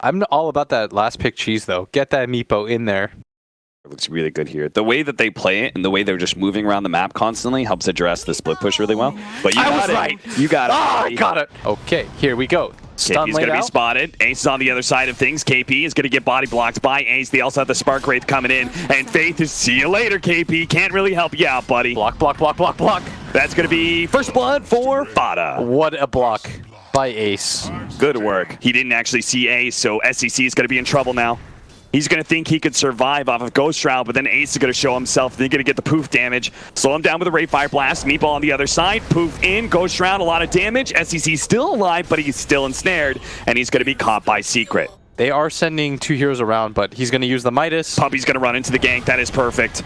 I'm all about that last pick cheese, though. Get that Meepo in there. It looks really good here. The way that they play it and the way they're just moving around the map constantly helps address the split push really well. But you got it. Right. You got it. Oh, I got it. Okay, here we go. Stun KP's going to be spotted. Ace is on the other side of things. KP is going to get body blocked by Ace. They also have the Spark Wraith coming in. And Faith is, see you later, KP. Can't really help you out, buddy. Block, block, block, block, block. That's going to be first blood for Fada. What a block by Ace. Good work. He didn't actually see Ace, so SEC is going to be in trouble now. He's going to think he could survive off of Ghost Shroud, but then Ace is going to show himself. They're going to get the poof damage. Slow him down with a Ray Fire Blast. Meatball on the other side. Poof in. Ghost Shroud, a lot of damage. SEC still alive, but he's still ensnared, and he's going to be caught by Secret. They are sending 2 heroes around, but he's going to use the Midas. Puppy's going to run into the gank. That is perfect.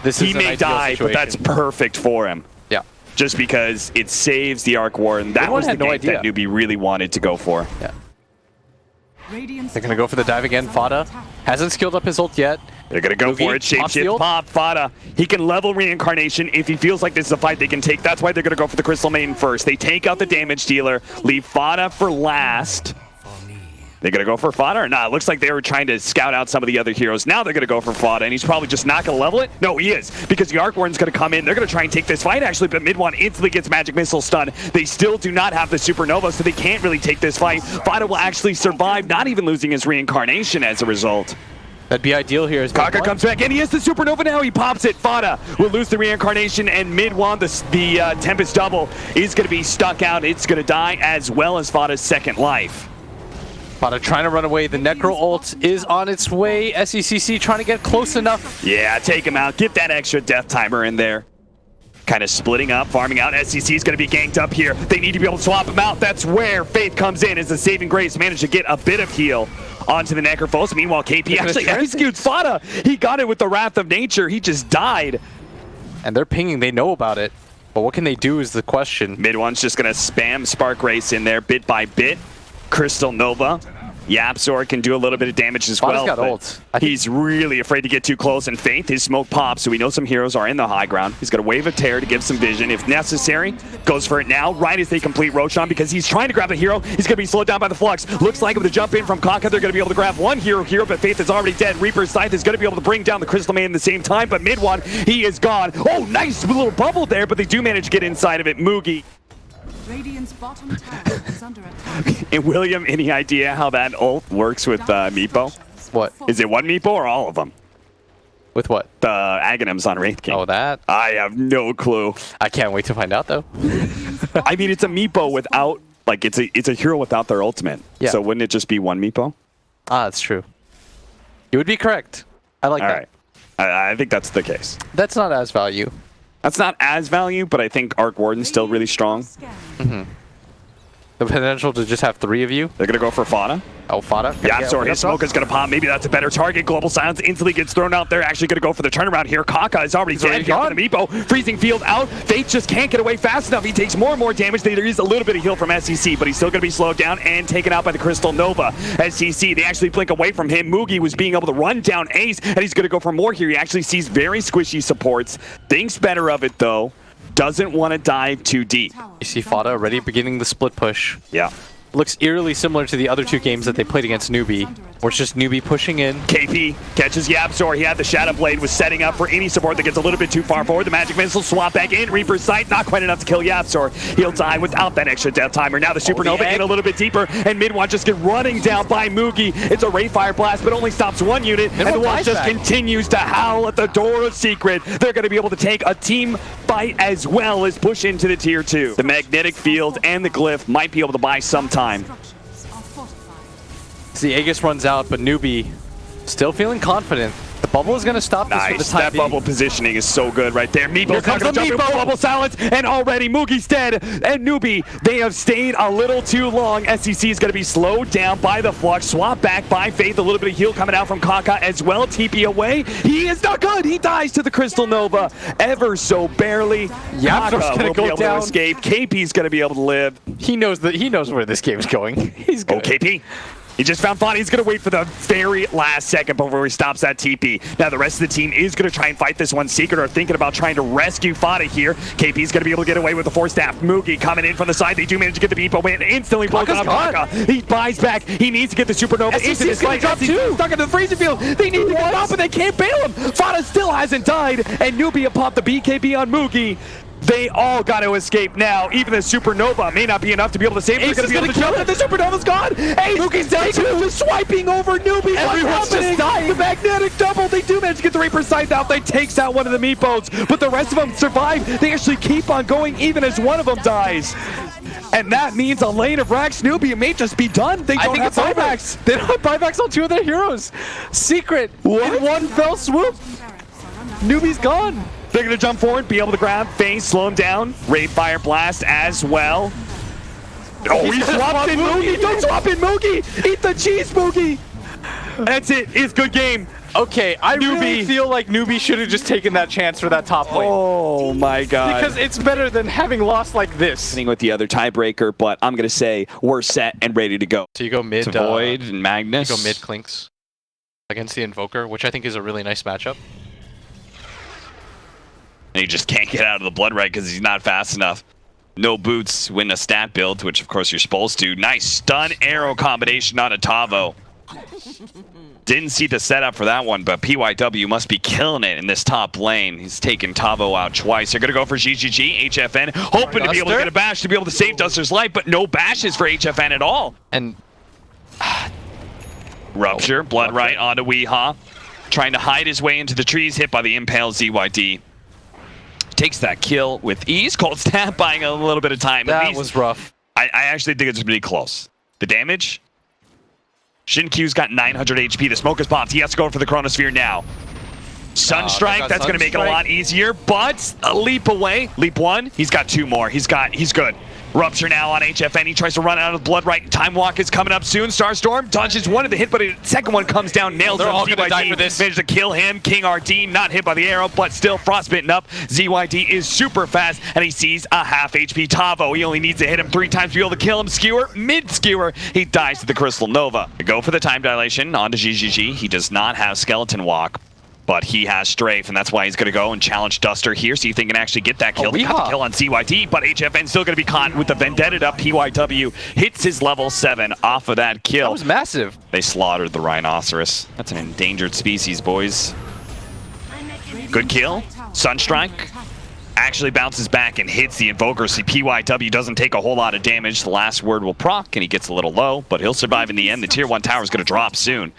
He may die, but that's perfect for him. Yeah. Just because it saves the Arc Warden. That was the gank that Newbee really wanted to go for. Yeah. They're going to go for the dive again. Fada hasn't skilled up his ult yet. They're going to go for it. Shapeshift pop. Fada. He can level Reincarnation if he feels like this is a fight they can take. That's why they're going to go for the Crystal Maiden first. They take out the damage dealer, leave Fada for last. They're going to go for Fada or not? It looks like they were trying to scout out some of the other heroes. Now they're going to go for Fada, and he's probably just not going to level it. No, he is, because the Arc Warden's going to come in. They're going to try and take this fight, actually, but Mid-One instantly gets Magic Missile stun. They still do not have the Supernova, so they can't really take this fight. Fada will actually survive, not even losing his Reincarnation as a result. That'd be ideal here. As Kaka comes back in. He has the Supernova now. He pops it. Fada will lose the Reincarnation, and Mid-One, the Tempest Double, is going to be stuck out. It's going to die, as well as Fada's second life. Fada trying to run away. The Necro ult is on its way. SECC trying to get close enough. Yeah, take him out. Get that extra death timer in there. Kind of splitting up, farming out. SEC is going to be ganked up here. They need to be able to swap him out. That's where Faith comes in as the saving grace managed to get a bit of heal onto the Necrophos. Meanwhile, KP actually executes Fada. He got it with the Wrath of Nature. He just died. And they're pinging. They know about it. But what can they do is the question. Mid-One's just going to spam Spark Race in there bit by bit. Crystal Nova. Yapzor can do a little bit of damage as well. Got ult. He's really afraid to get too close, and Faith, his smoke pops, so we know some heroes are in the high ground. He's got a Wave of Terror to give some vision if necessary. Goes for it now, right as they complete Roshan, because he's trying to grab the hero. He's going to be slowed down by the Flux. Looks like with the jump in from Kaka, they're going to be able to grab one hero here, but Faith is already dead. Reaper's Scythe is going to be able to bring down the Crystal Maiden at the same time, but Mid-One, he is gone. Oh, nice little bubble there, but they do manage to get inside of it. Moogie. Radiant's bottom tower is under attack. And William, any idea how that ult works with Meepo? What? Is it one Meepo or all of them? With what? The Aghanims on Wraith King. Oh, that? I have no clue. I can't wait to find out, though. I mean, it's a Meepo without, like, it's a hero without their ultimate. Yeah. So wouldn't it just be one Meepo? Ah, that's true. You would be correct. I like that. All right. I think that's the case. That's not as value. That's not as value, but I think Arc Warden's still really strong. Mm-hmm. The potential to just have 3 of you. They're going to go for Fada. Oh, Fada. Yeah, so his smoke is going to pop. Maybe that's a better target. Global Silence instantly gets thrown out. They're actually going to go for the turnaround here. Kaka is already dead here for the Meepo. Freezing Field out. Faith just can't get away fast enough. He takes more and more damage. There is a little bit of heal from SEC, but he's still going to be slowed down and taken out by the Crystal Nova. SEC, they actually blink away from him. Moogie was being able to run down Ace, and he's going to go for more here. He actually sees very squishy supports. Thinks better of it, though. Doesn't want to dive too deep. You see Fada already beginning the split push. Yeah. Looks eerily similar to the other 2 games that they played against Newbee, where it's just Newbee pushing in. KP catches Yapzor. He had the Shadow Blade, was setting up for any support that gets a little bit too far forward. The Magic Missile swap back in. Reaper's Sight, not quite enough to kill Yapzor. He'll die without that extra death timer. Now the Supernova in a little bit deeper, and Mid-One just get running down by Moogie. It's a Ray Fire Blast, but only stops 1 unit, and the Watch just continues to howl at the door of Secret. They're going to be able to take a team fight as well as push into the Tier 2. The Magnetic Field and the Glyph might be able to buy some time. The Aegis runs out, but Newbee still feeling confident. The bubble is going to stop this for the time being. Bubble positioning is so good right there. Meepo's not going to jump in. Bubble silence, and already Moogie's dead. And Newbee, they have stayed a little too long. SEC is going to be slowed down by the Flux. Swap back by Faith. A little bit of heal coming out from Kaka as well. TP away. He is not good. He dies to the Crystal Nova ever so barely. Yapzor's going to go down. To escape. KP's going to be able to live. He knows where this game is going. He's good. Oh, KP. He just found Fada. He's going to wait for the very last second before he stops that TP. Now, the rest of the team is going to try and fight this one. Secret are thinking about trying to rescue Fada here. KP's going to be able to get away with the force staff. Moogie coming in from the side. They do manage to get the beat, but when instantly blows out Baka. He buys back. He needs to get the supernova into this fight. Stuck into the freezer field. They need to get up, but they can't bail him. Fada still hasn't died, and Newbee popped the BKB on Moogie. They all got to escape now. Even the supernova may not be enough to be able to save. They're going to be able to jump it. The supernova's gone. Ace Mookie's down too. Swiping over Newbee. Everyone's just dying. The magnetic double. They do manage to get the Reaper Scythe out. They takes out one of the meatboats, but the rest of them survive. They actually keep on going even as one of them dies. And that means a lane of Rax Newbee may just be done. They don't have buybacks. They don't have buybacks on two of their heroes. Secret. In one fell swoop. Newbee's gone. They're going to jump forward, be able to grab Face, slow him down. Raid Fire Blast as well. Oh, he swapped in Moogie. Don't swap in Moogie. Eat the cheese, Moogie. That's it. It's good game. Okay, I really feel like Newbee should have just taken that chance for that top lane. Oh my god. Because it's better than having lost like this. With the other tiebreaker, but I'm going to say we're set and ready to go. So you go mid Void and Magnus. You go mid Clinks against the Invoker, which I think is a really nice matchup. And he just can't get out of the blood right because he's not fast enough. No boots, win a stat build, which of course you're supposed to. Nice stun arrow combination on a Tavo. Didn't see the setup for that one, but PYW must be killing it in this top lane. He's taken Tavo out twice. They're going to go for GGG, HFN, hoping to be able to get a bash to be able to save Duster's life, but no bashes for HFN at all. And Rupture, blood right onto Weehaw. Trying to hide his way into the trees, hit by the Impale ZYD. Takes that kill with ease. Cold Snap buying a little bit of time. That was rough. I actually think it's pretty close. The damage? Shin-Q's got 900 HP. The smoke is popped. He has to go for the Chronosphere now. Sunstrike, that's going to make it a lot easier, but a leap away. Leap one. He's got two more. He's good. Rupture now on HFN. He tries to run out of the blood right. Time Walk is coming up soon. Starstorm dodges one of the hit, but the second one comes down. Nails They're him. all going to die for this. Managed to kill him. King RD not hit by the arrow, but still frostbitten up. ZYD is super fast, and he sees a half HP Tavo. He only needs to hit him 3 times to be able to kill him. Skewer, mid-skewer. He dies to the Crystal Nova. They go for the time dilation onto GGG. He does not have Skeleton Walk, but he has Strafe, and that's why he's going to go and challenge Duster here, see if they can actually get that kill. They got the kill on CYD, but HFN's still going to be caught with the Vendetta up. PYW hits his level 7 off of that kill. That was massive. They slaughtered the Rhinoceros. That's an endangered species, boys. Good kill. Sunstrike actually bounces back and hits the Invoker. See, PYW doesn't take a whole lot of damage. The last word will proc, and he gets a little low, but he'll survive in the end. The tier 1 tower is going to drop soon.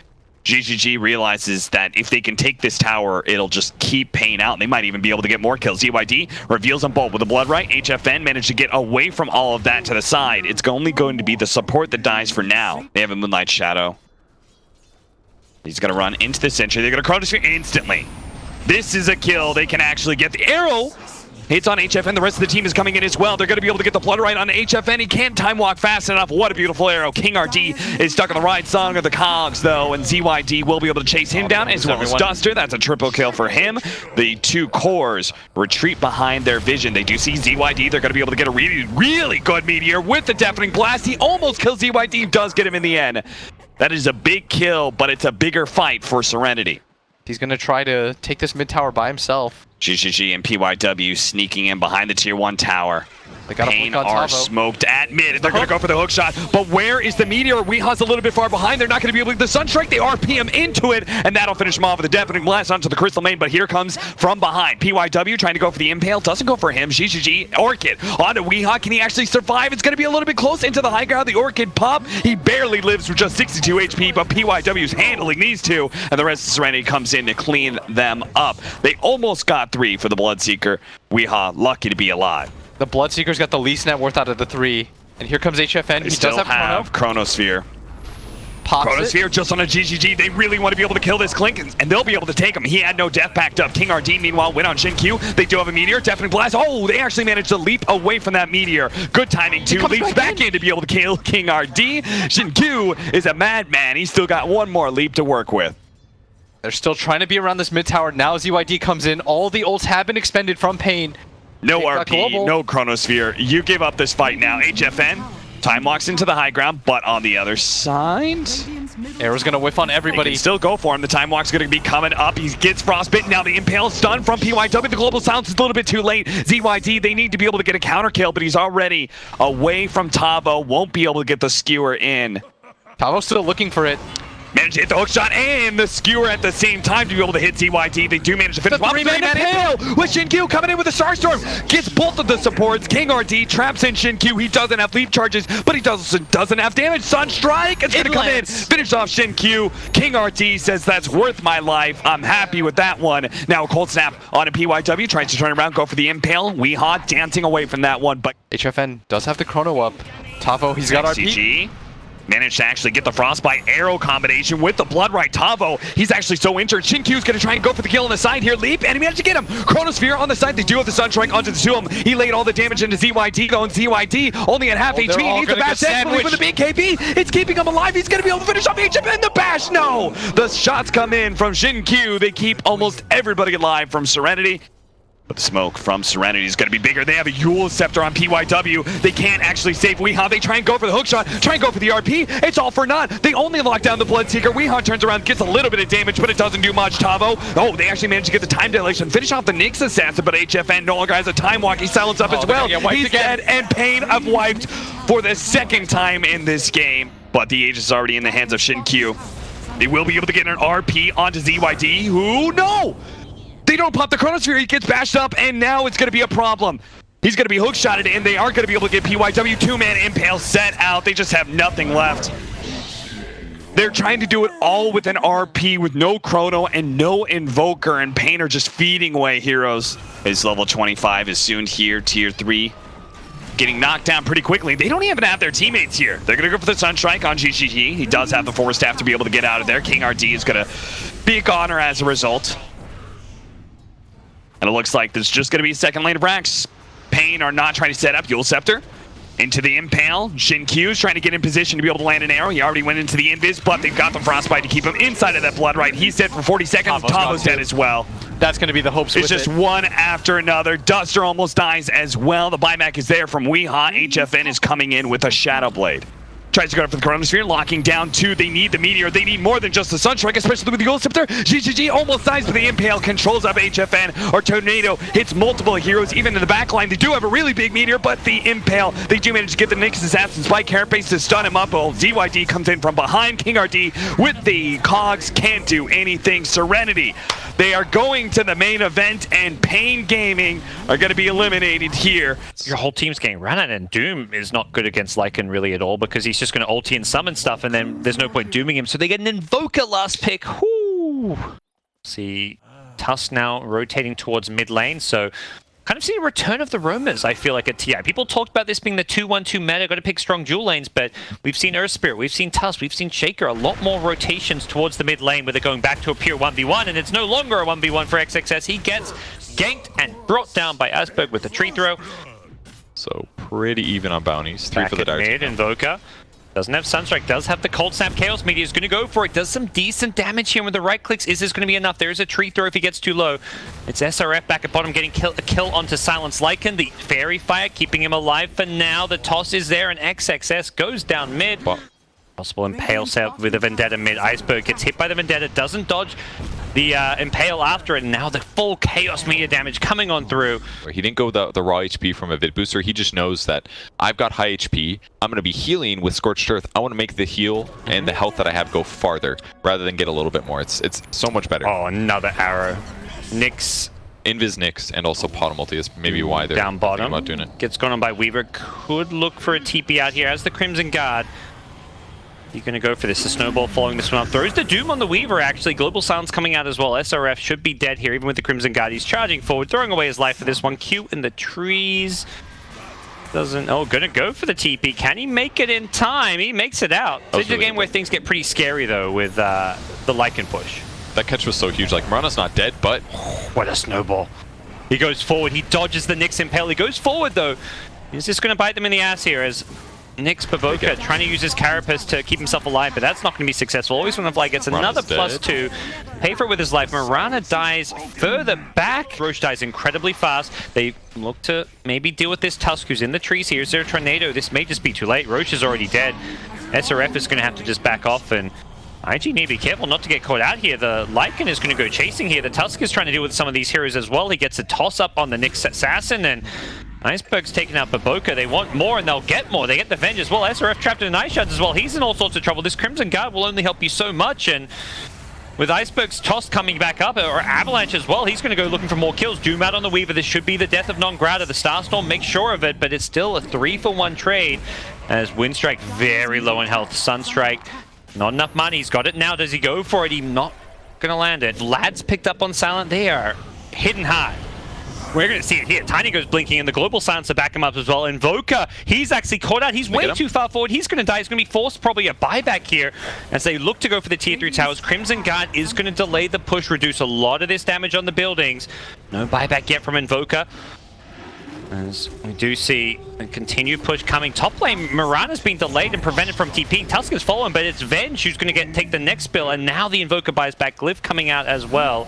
GGG realizes that if they can take this tower, it'll just keep paying out, and they might even be able to get more kills. ZYD reveals them both with a blood right. HFN managed to get away from all of that to the side. It's only going to be the support that dies for now. They have a Moonlight Shadow. He's going to run into the Sentry. They're going to Chronosphere instantly. This is a kill. They can actually get the arrow. Hits on HFN. The rest of the team is coming in as well. They're going to be able to get the blood right on HFN. He can't time walk fast enough. What a beautiful arrow. King RD is stuck on the right song of the cogs, though, and ZYD will be able to chase him down as well as Duster. That's a triple kill for him. The 2 cores retreat behind their vision. They do see ZYD. They're going to be able to get a really, really good meteor with the Deafening Blast. He almost kills ZYD. Does get him in the end. That is a big kill, but it's a bigger fight for Serenity. He's going to try to take this mid tower by himself. GGG and PYW sneaking in behind the tier 1 tower. They got Pain are smoked at mid, and they're going to go for the hook shot. But where is the meteor? Weehaw's a little bit far behind. They're not going to be able to get the Sunstrike. They RPM into it, and that'll finish him off with a Deafening Blast onto the Crystal Main. But here comes from behind. PYW trying to go for the Impale. Doesn't go for him. GGG, Orchid onto Weehaw. Can he actually survive? It's going to be a little bit close into the high ground. The Orchid pop. He barely lives with just 62 HP, but PYW's handling these two, and the rest of Serenity comes in to clean them up. They almost got 3 for the Bloodseeker. Weehaw lucky to be alive. The Bloodseeker's got the least net worth out of the 3. And here comes HFN. He does have Chronosphere. Chronosphere just on a GGG. They really want to be able to kill this Clink, and they'll be able to take him. He had no death packed up. King RD, meanwhile, went on Shin-Q. They do have a Meteor. Deafening Blast. Oh, they actually managed to leap away from that Meteor. Good timing, too. Leaps back in to be able to kill King RD. Shin-Q is a madman. He's still got one more leap to work with. They're still trying to be around this mid tower. Now ZYD comes in. All the ults have been expended from Pain. No RP, no Chronosphere. You give up this fight now. HFN Time walks into the high ground, but on the other side, Arrow's gonna whiff on they everybody. can still go for him. The Time Walk's going to be coming up. He gets frostbitten. Now the Impale stun from PYW. The Global Silence is a little bit too late. ZYD, they need to be able to get a counter kill, but he's already away from Tavo. Won't be able to get the skewer in. Tavo's still looking for it. Managed to hit the hook shot and the skewer at the same time to be able to hit ZYD. They do manage to finish. The three-man Impale with Shinkyu coming in with a Starstorm. Gets both of the supports. King RD traps in Shinkyu. He doesn't have leap charges, but he doesn't have damage. Sunstrike is going to come in. Finish off Shinkyu. King RD says that's worth my life. I'm happy with that one. Now a cold snap on a PYW. Tries to turn around, go for the Impale. Weehaw dancing away from that one, but HFN does have the chrono up. Tavo, he's got RP. CG. Managed to actually get the Frostbite Arrow combination with the Blood Right Tavo. He's actually so injured. Shinkyu's going to try and go for the kill on the side here. Leap, and he managed to get him. Chronosphere on the side. They do have the Sunstrike onto the Zoom. He laid all the damage into ZYD, going ZYD only at half HP. He needs the bash definitely with the BKB. It's keeping him alive. He's going to be able to finish off HFN. The bash, no! The shots come in from Shinkyu. They keep almost everybody alive from Serenity. But the smoke from Serenity is going to be bigger. They have a Yule Scepter on PYW. They can't actually save Weehaw. They try and go for the hookshot, try and go for the RP. It's all for naught. They only lock down the Bloodseeker. Weehaw turns around, gets a little bit of damage, but it doesn't do much. Tavo, oh, they actually managed to get the time dilation, finish off the Nyx assassin, but HFN no longer has a time walk. He's silenced up as well. He's dead, and Pain have wiped for the second time in this game. But the Aegis is already in the hands of Shinkyu. They will be able to get an RP onto ZYD, who, no! They don't pop the Chronosphere, he gets bashed up, and now it's going to be a problem. He's going to be hookshotted in. They are going to be able to get PYW. Two-man Impale set out. They just have nothing left. They're trying to do it all with an RP with no Chrono and no Invoker, and Pain are just feeding away heroes. His level 25 is soon here, tier 3. Getting knocked down pretty quickly. They don't even have their teammates here. They're going to go for the Sunstrike on GGG. He does have the Force Staff to be able to get out of there. King RD is going to be a goner as a result. And it looks like there's just going to be a second lane of Rax. Pain are not trying to set up Yule Scepter. Into the Impale. Shinkyu's trying to get in position to be able to land an arrow. He already went into the Invis, but they've got the Frostbite to keep him inside of that Blood Right. He's dead for 40 seconds. Tavo's dead as well. That's going to be the hopes It's just one after another. Duster almost dies as well. The buyback is there from Weehaw. HFN is coming in with a Shadow Blade. Tries to go for the Chronosphere, locking down 2. They need the Meteor. They need more than just the Sunstrike, especially with the Yule Scepter. GGG almost dies, but the Impale controls up HFN. Or Tornado hits multiple heroes, even in the backline. They do have a really big Meteor, but the Impale, they do manage to get the Nyx Assassin Spike Carapace to stun him up. Oh, ZYD comes in from behind. King RD with the Cogs can't do anything. Serenity, they are going to the main event, and Pain Gaming are going to be eliminated here. Your whole team's getting ran at, and Doom is not good against Lycan really at all, because he's just going to ulti and summon stuff, and then there's no point dooming him, so they get an Invoker last pick. Whoo! See Tusk now rotating towards mid lane, so kind of see a return of the roamers, I feel like, at TI. People talked about this being the 2-1-2 meta, got to pick strong dual lanes, but we've seen Earth Spirit, we've seen Tusk, we've seen Shaker, a lot more rotations towards the mid lane, where they're going back to a pure 1v1, and it's no longer a 1v1 for XXS. He gets ganked and brought down by Asperg with the tree throw. So pretty even on bounties. 3 Back for the at Dark. mid, Invoker. Doesn't have Sunstrike, does have the Cold Snap. Chaos Meteor is going to go for it. Does some decent damage here with the right clicks. Is this going to be enough? There is a tree throw if he gets too low. It's SRF back at bottom getting a kill onto Silence Lycan. The Fairy Fire keeping him alive for now. The toss is there and XXS goes down mid. Possible Impale set with a Vendetta mid. Iceberg gets hit by the Vendetta, doesn't dodge the Impale after it, and now the full Chaos Meteor damage coming on through. He didn't go the raw HP from a Vid Booster. He just knows that I've got high HP. I'm going to be healing with Scorched Earth. I want to make the heal and the health that I have go farther rather than get a little bit more. It's so much better. Oh, another arrow. Nyx. Invis Nyx and also Pot Multi is maybe why they're down bottom. thinking about doing it. Gets gone on by Weaver. Could look for a TP out here as the Crimson Guard. You're going to go for this. The Snowball following this one up. Throws the Doom on the Weaver, actually. Global Silence coming out as well. SRF should be dead here, even with the Crimson Guard. He's charging forward, throwing away his life for this one. Q in the trees. Doesn't... Oh, going to go for the TP. Can he make it in time? He makes it out. This is a game where things get pretty scary, though, with the Lycan push. That catch was so huge. Like, Marana's not dead, but... What a Snowball. He goes forward. He dodges the Nyx Impale. He goes forward, though. He's just going to bite them in the ass here as... Nyx Bavoka trying to use his Carapace to keep himself alive, but that's not going to be successful. Always when the fly gets another +2. pay for it with his life. Mirana dies further back. Roche dies incredibly fast. They look to maybe deal with this Tusk who's in the trees here. Is there a tornado? This may just be too late. Roche is already dead. SRF is going to have to just back off, and IG need to be careful not to get caught out here. The Lycan is going to go chasing here. The Tusk is trying to deal with some of these heroes as well. He gets a toss up on the Nyx assassin, and Iceberg's taking out Baboka. They want more, and they'll get more. They get the Venge as well. SRF trapped in Ice Shards as well. He's in all sorts of trouble. This Crimson Guard will only help you so much, and with Iceberg's toss coming back up, or Avalanche as well, he's going to go looking for more kills. Doom out on the Weaver. This should be the death of Non-Grata. The Starstorm makes sure of it, but it's still a 3-for-1 trade, as Winstrike very low in health. Sunstrike, not enough money. He's got it now. Does he go for it? He's not going to land it. Vlad's picked up on Silent. They are hidden hard. We're going to see it here. Tiny goes blinking, and the Global Silence to back him up as well. Invoker, he's actually caught out. He's way too far forward. He's going to die. He's going to be forced probably a buyback here as they look to go for the tier 3 towers. Crimson Guard is going to delay the push, reduce a lot of this damage on the buildings. No buyback yet from Invoker. As we do see a continued push coming. Top lane, Mirana's been delayed and prevented from TPing. Tusk is following, but it's Venge who's going to take the next spill, and now the Invoker buys back. Glyph coming out as well.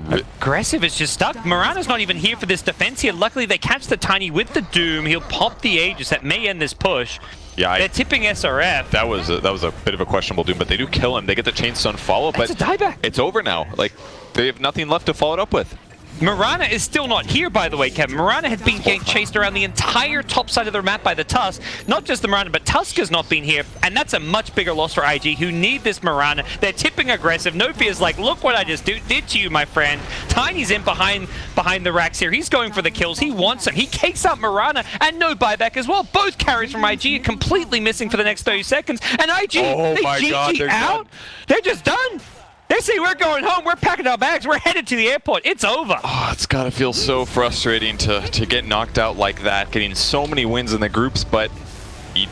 Aggressive is just stuck. Mirana's not even here for this defense here. Luckily, they catch the Tiny with the Doom. He'll pop the Aegis. That may end this push. Yeah, they're tipping SRF. That was a bit of a questionable Doom, but they do kill him. They get the Chainstone follow, but it's a dieback. It's over now. Like, they have nothing left to follow it up with. Mirana is still not here, by the way, Kevin. Mirana had been getting chased around the entire top side of the map by the Tusk. Not just the Mirana, but Tusk has not been here, and that's a much bigger loss for IG, who need this Mirana. They're tipping aggressive. Newbee is like, look what I just did to you, my friend. Tiny's in behind the racks here. He's going for the kills. He wants them. He cakes out Mirana, and no buyback as well. Both carries from IG are completely missing for the next 30 seconds, and IG, they GG out. They're just done. They say, we're going home, we're packing our bags, we're headed to the airport, it's over. Oh, it's gotta feel so frustrating to get knocked out like that, getting so many wins in the groups, but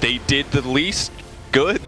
they did the least good